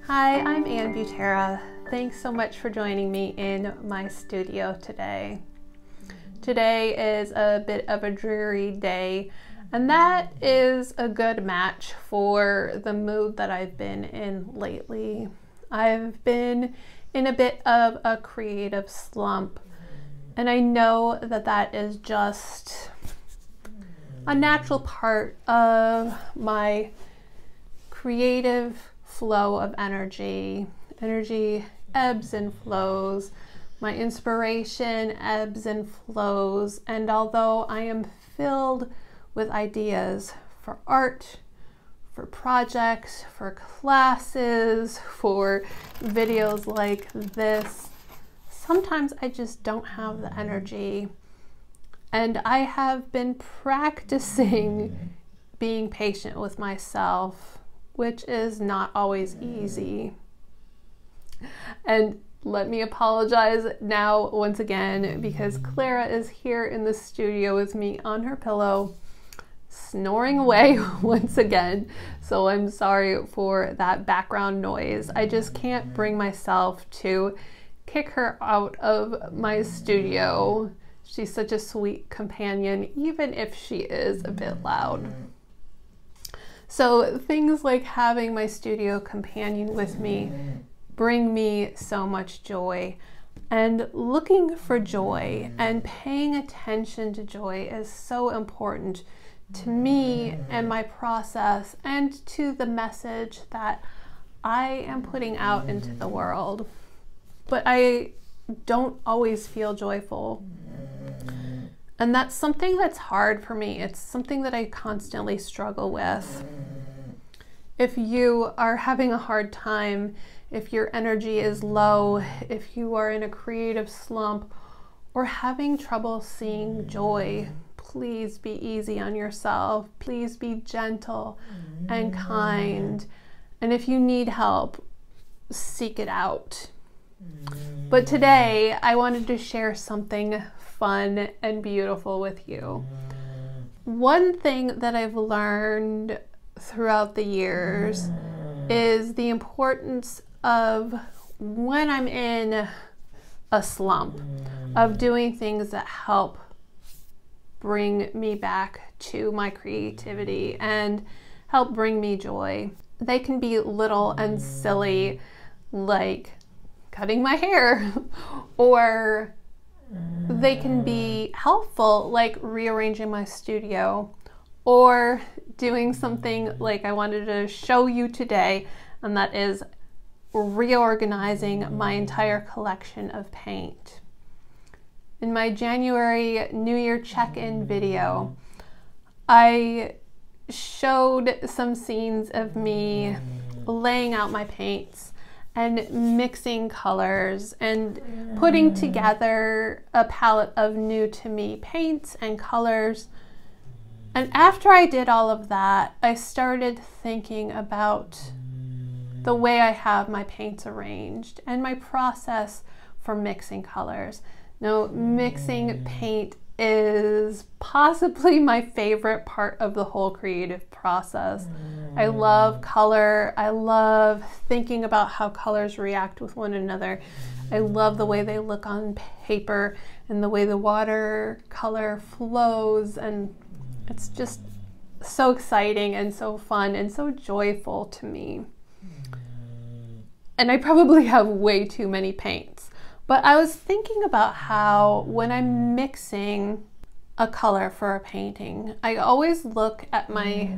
Hi, I'm Ann Butera. Thanks so much for joining me in my studio today. Today is a bit of a dreary day, and that is a good match for the mood that I've been in lately. I've been in a bit of a creative slump, and I know that that is just a natural part of my creative flow of energy. Energy ebbs and flows. My inspiration ebbs and flows. And although I am filled with ideas for art, for projects, for classes, for videos like this, sometimes I just don't have the energy. And I have been practicing being patient with myself, which is not always easy. And let me apologize now once again, because Clara is here in the studio with me on her pillow, snoring away once again. So I'm sorry for that background noise. I just can't bring myself to kick her out of my studio. She's such a sweet companion, even if she is a bit loud. So things like having my studio companion with me bring me so much joy. And looking for joy and paying attention to joy is so important to me and my process and to the message that I am putting out into the world. But I don't always feel joyful. And that's something that's hard for me. It's something that I constantly struggle with. If you are having a hard time, if your energy is low, if you are in a creative slump, or having trouble seeing joy, please be easy on yourself. Please be gentle and kind. And if you need help, seek it out. But today, I wanted to share something fun and beautiful with you. One thing that I've learned throughout the years is the importance of, when I'm in a slump, of doing things that help bring me back to my creativity and help bring me joy. They can be little and silly, like cutting my hair, or they can be helpful, like rearranging my studio, or doing something like I wanted to show you today, and that is reorganizing my entire collection of paint. In my January New Year check-in video, I showed some scenes of me laying out my paints and mixing colors and putting together a palette of new to me paints and colors. And after I did all of that, I started thinking about the way I have my paints arranged and my process for mixing colors. Now, mixing paint is possibly my favorite part of the whole creative process. I love color. I love thinking about how colors react with one another. I love the way they look on paper and the way the watercolor flows, and it's just so exciting and so fun and so joyful to me. And I probably have way too many paints. But I was thinking about how when I'm mixing a color for a painting, I always look at my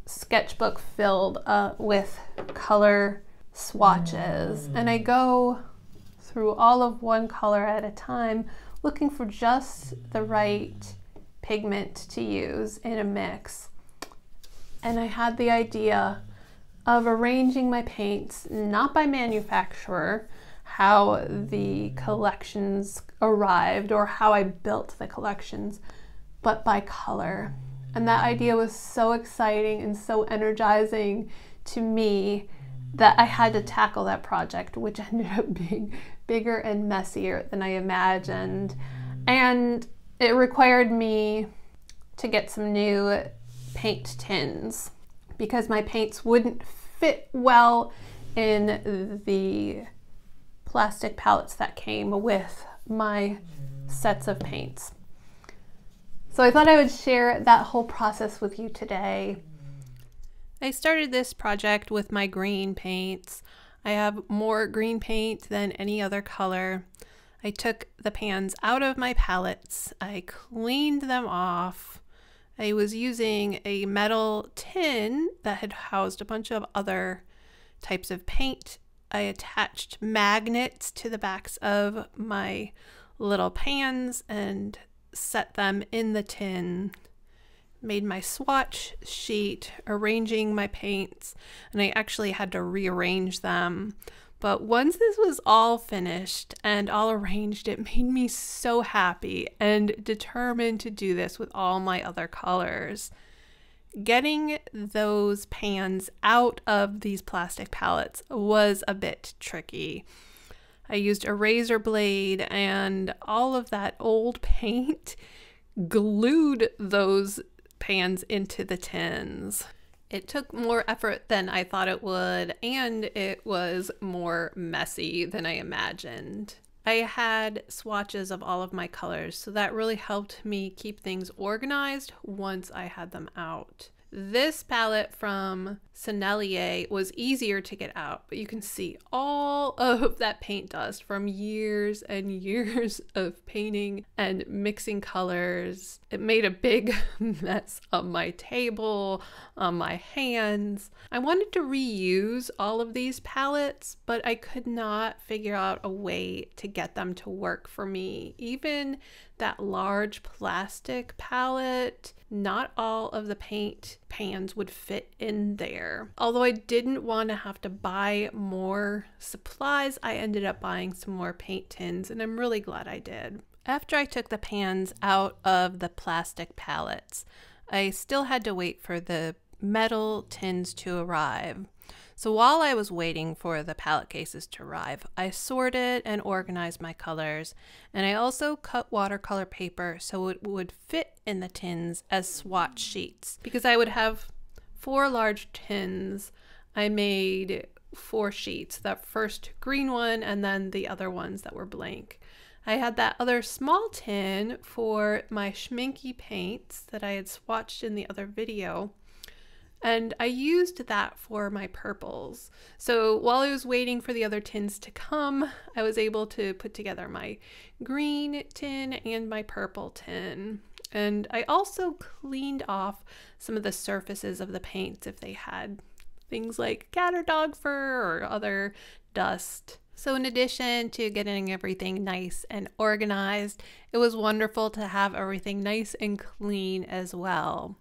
sketchbook filled with color swatches, and I go through all of one color at a time, looking for just the right pigment to use in a mix. And I had the idea of arranging my paints, not by manufacturer, how the collections arrived or how I built the collections, but by color. And that idea was so exciting and so energizing to me that I had to tackle that project, which ended up being bigger and messier than I imagined. And it required me to get some new paint tins because my paints wouldn't fit well in the plastic palettes that came with my sets of paints. So I thought I would share that whole process with you today. I started this project with my green paints. I have more green paint than any other color. I took the pans out of my palettes. I cleaned them off. I was using a metal tin that had housed a bunch of other types of paint. I attached magnets to the backs of my little pans and set them in the tin. Made my swatch sheet, arranging my paints, and I actually had to rearrange them. But once this was all finished and all arranged, it made me so happy and determined to do this with all my other colors. Getting those pans out of these plastic palettes was a bit tricky. I used a razor blade, and all of that old paint glued those pans into the tins. It took more effort than I thought it would, and it was more messy than I imagined. I had swatches of all of my colors, so that really helped me keep things organized once I had them out. This palette from Sennelier was easier to get out, but you can see all of that paint dust from years and years of painting and mixing colors. It made a big mess on my table, on my hands. I wanted to reuse all of these palettes, but I could not figure out a way to get them to work for me. Even that large plastic palette, not all of the paint pans would fit in there. Although I didn't want to have to buy more supplies, I ended up buying some more paint tins, and I'm really glad I did. After I took the pans out of the plastic palettes, I still had to wait for the metal tins to arrive. So while I was waiting for the palette cases to arrive, I sorted and organized my colors, and I also cut watercolor paper so it would fit in the tins as swatch sheets. Because I would have 4 large tins, I made 4 sheets, the first green one and then the other ones that were blank. I had that other small tin for my Schmincke paints that I had swatched in the other video. And I used that for my purples. So while I was waiting for the other tins to come, I was able to put together my green tin and my purple tin. And I also cleaned off some of the surfaces of the paints if they had things like cat or dog fur or other dust. So in addition to getting everything nice and organized, it was wonderful to have everything nice and clean as well.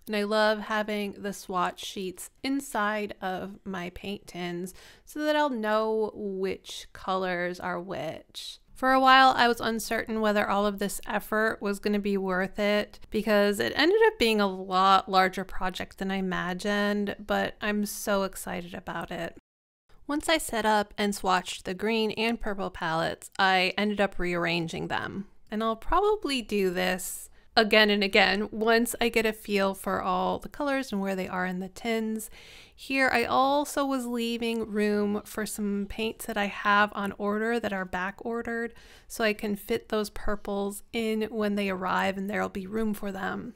And I love having the swatch sheets inside of my paint tins so that I'll know which colors are which. For a while, I was uncertain whether all of this effort was going to be worth it because it ended up being a lot larger project than I imagined, but I'm so excited about it. Once I set up and swatched the green and purple palettes, I ended up rearranging them. And I'll probably do this again and again once I get a feel for all the colors and where they are in the tins. Here I also was leaving room for some paints that I have on order that are back ordered so I can fit those purples in when they arrive and there'll be room for them.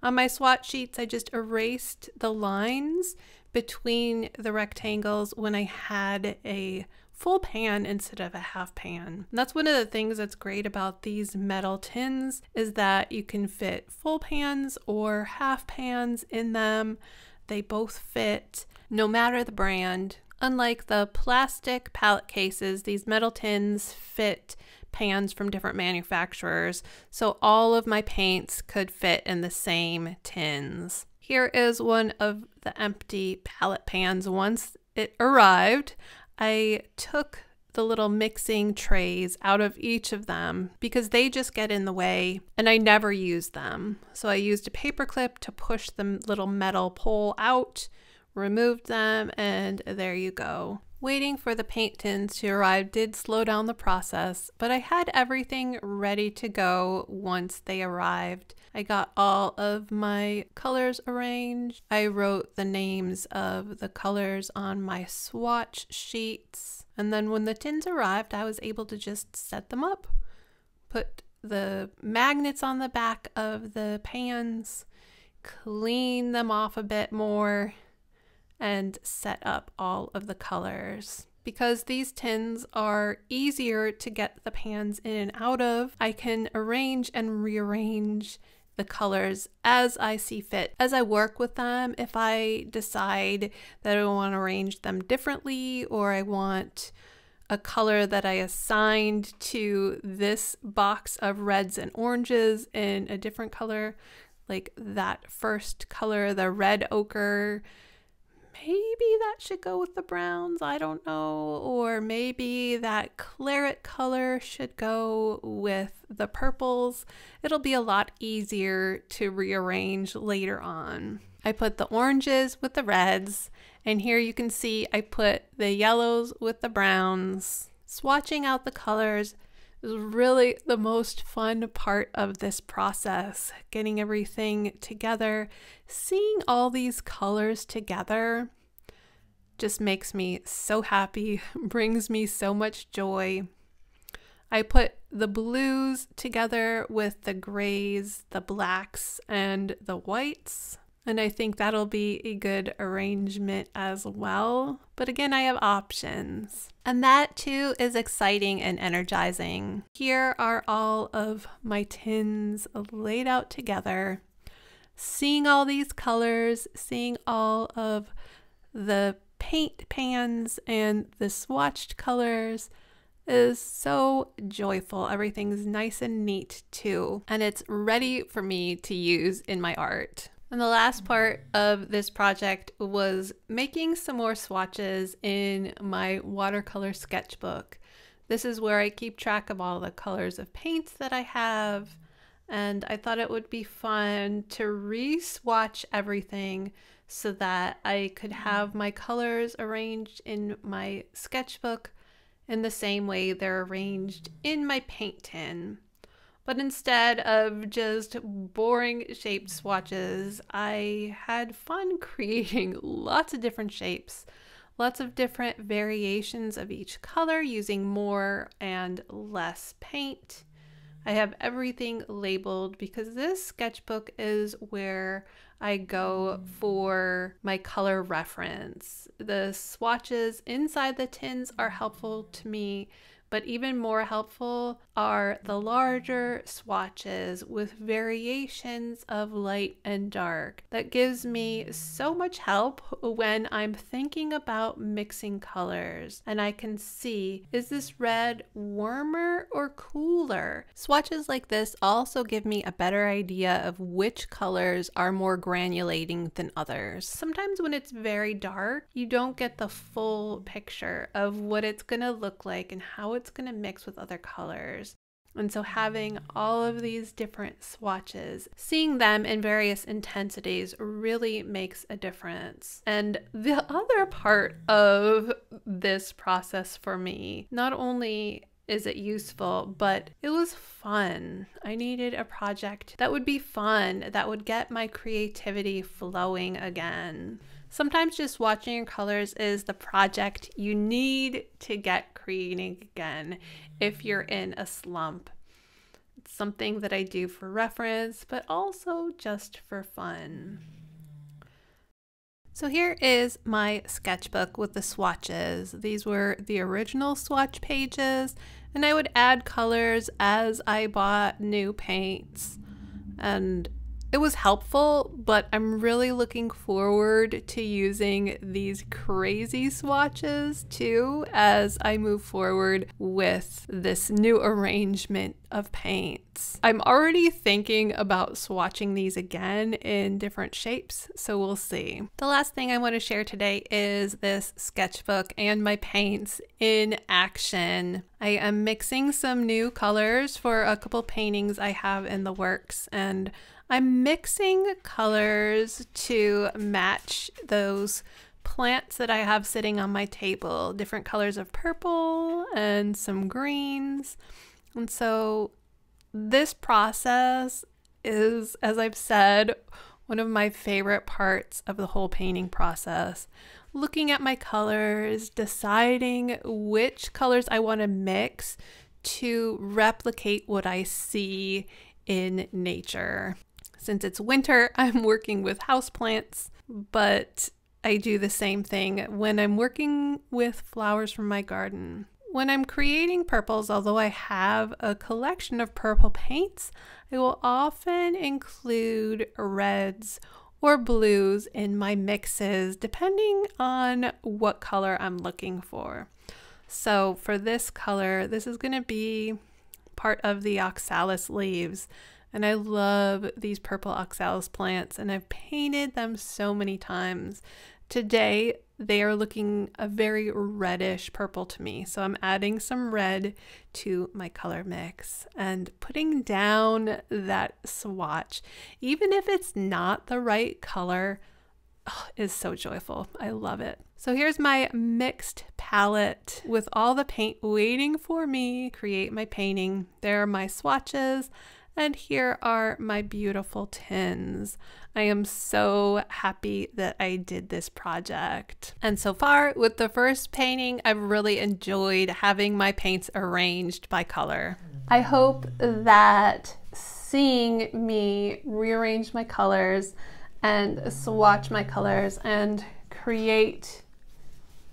On my swatch sheets I just erased the lines between the rectangles when I had a full pan instead of a half pan. And that's one of the things that's great about these metal tins is that you can fit full pans or half pans in them. They both fit no matter the brand. Unlike the plastic palette cases, these metal tins fit pans from different manufacturers, so all of my paints could fit in the same tins. Here is one of the empty palette pans. Once it arrived, I took the little mixing trays out of each of them because they just get in the way and I never use them. So I used a paper clip to push the little metal pole out, removed them, and there you go. Waiting for the paint tins to arrive did slow down the process, but I had everything ready to go once they arrived. I got all of my colors arranged. I wrote the names of the colors on my swatch sheets. And then when the tins arrived, I was able to just set them up, put the magnets on the back of the pans, clean them off a bit more, and set up all of the colors. Because these tins are easier to get the pans in and out of, I can arrange and rearrange the colors as I see fit. As I work with them, if I decide that I want to arrange them differently, or I want a color that I assigned to this box of reds and oranges in a different color, like that first color, the red ochre, maybe that should go with the browns, I don't know. Or maybe that claret color should go with the purples. It'll be a lot easier to rearrange later on. I put the oranges with the reds, and here you can see I put the yellows with the browns. Swatching out the colors is really the most fun part of this process, getting everything together. Seeing all these colors together just makes me so happy, brings me so much joy. I put the blues together with the grays, the blacks, and the whites, and I think that'll be a good arrangement as well. But again, I have options. And that too is exciting and energizing. Here are all of my tins laid out together. Seeing all these colors, seeing all of the paint pans and the swatched colors is so joyful. Everything's nice and neat too, and it's ready for me to use in my art. And the last part of this project was making some more swatches in my watercolor sketchbook. This is where I keep track of all the colors of paints that I have, and I thought it would be fun to re-swatch everything so that I could have my colors arranged in my sketchbook in the same way they're arranged in my paint tin. But instead of just boring shaped swatches, I had fun creating lots of different shapes, lots of different variations of each color using more and less paint. I have everything labeled because this sketchbook is where I go for my color reference. The swatches inside the tins are helpful to me, but even more helpful are the larger swatches with variations of light and dark. That gives me so much help when I'm thinking about mixing colors, and I can see, is this red warmer or cooler? Swatches like this also give me a better idea of which colors are more granulating than others. Sometimes when it's very dark, you don't get the full picture of what it's gonna look like and how it's going to mix with other colors. And so having all of these different swatches, seeing them in various intensities really makes a difference. And the other part of this process for me, not only is it useful, but it was fun. I needed a project that would be fun, that would get my creativity flowing again. Sometimes just watching your colors is the project you need to get creating again if you're in a slump. It's something that I do for reference, but also just for fun. So here is my sketchbook with the swatches. These were the original swatch pages, and I would add colors as I bought new paints. And it was helpful, but I'm really looking forward to using these crazy swatches too as I move forward with this new arrangement of paints. I'm already thinking about swatching these again in different shapes, so we'll see. The last thing I want to share today is this sketchbook and my paints in action. I am mixing some new colors for a couple paintings I have in the works, and I'm mixing colors to match those plants that I have sitting on my table, different colors of purple and some greens. And so this process is, as I've said, one of my favorite parts of the whole painting process. Looking at my colors, deciding which colors I want to mix to replicate what I see in nature. Since it's winter, I'm working with houseplants, but I do the same thing when I'm working with flowers from my garden. When I'm creating purples, although I have a collection of purple paints, I will often include reds or blues in my mixes, depending on what color I'm looking for. So for this color, this is going to be part of the oxalis leaves. And I love these purple oxalis plants, and I've painted them so many times. Today, they are looking a very reddish purple to me. So I'm adding some red to my color mix and putting down that swatch. Even if it's not the right color, is so joyful. I love it. So here's my mixed palette with all the paint waiting for me to create my painting. There are my swatches. And here are my beautiful tins. I am so happy that I did this project. And so far with the first painting, I've really enjoyed having my paints arranged by color. I hope that seeing me rearrange my colors and swatch my colors and create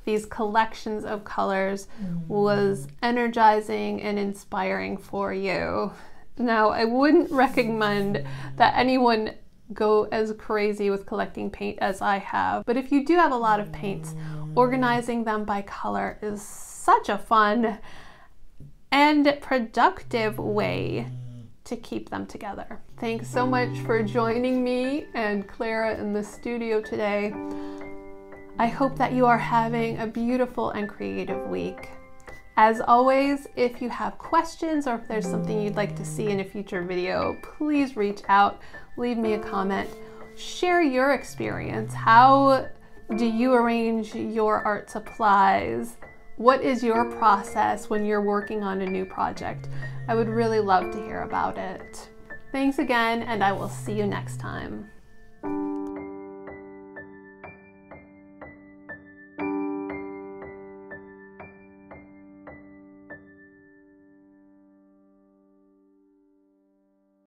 these collections of colors was energizing and inspiring for you. Now, I wouldn't recommend that anyone go as crazy with collecting paint as I have, but if you do have a lot of paints, organizing them by color is such a fun and productive way to keep them together. Thanks so much for joining me and Clara in the studio today. I hope that you are having a beautiful and creative week. As always, if you have questions or if there's something you'd like to see in a future video, please reach out, leave me a comment, share your experience. How do you arrange your art supplies? What is your process when you're working on a new project? I would really love to hear about it. Thanks again, and I will see you next time.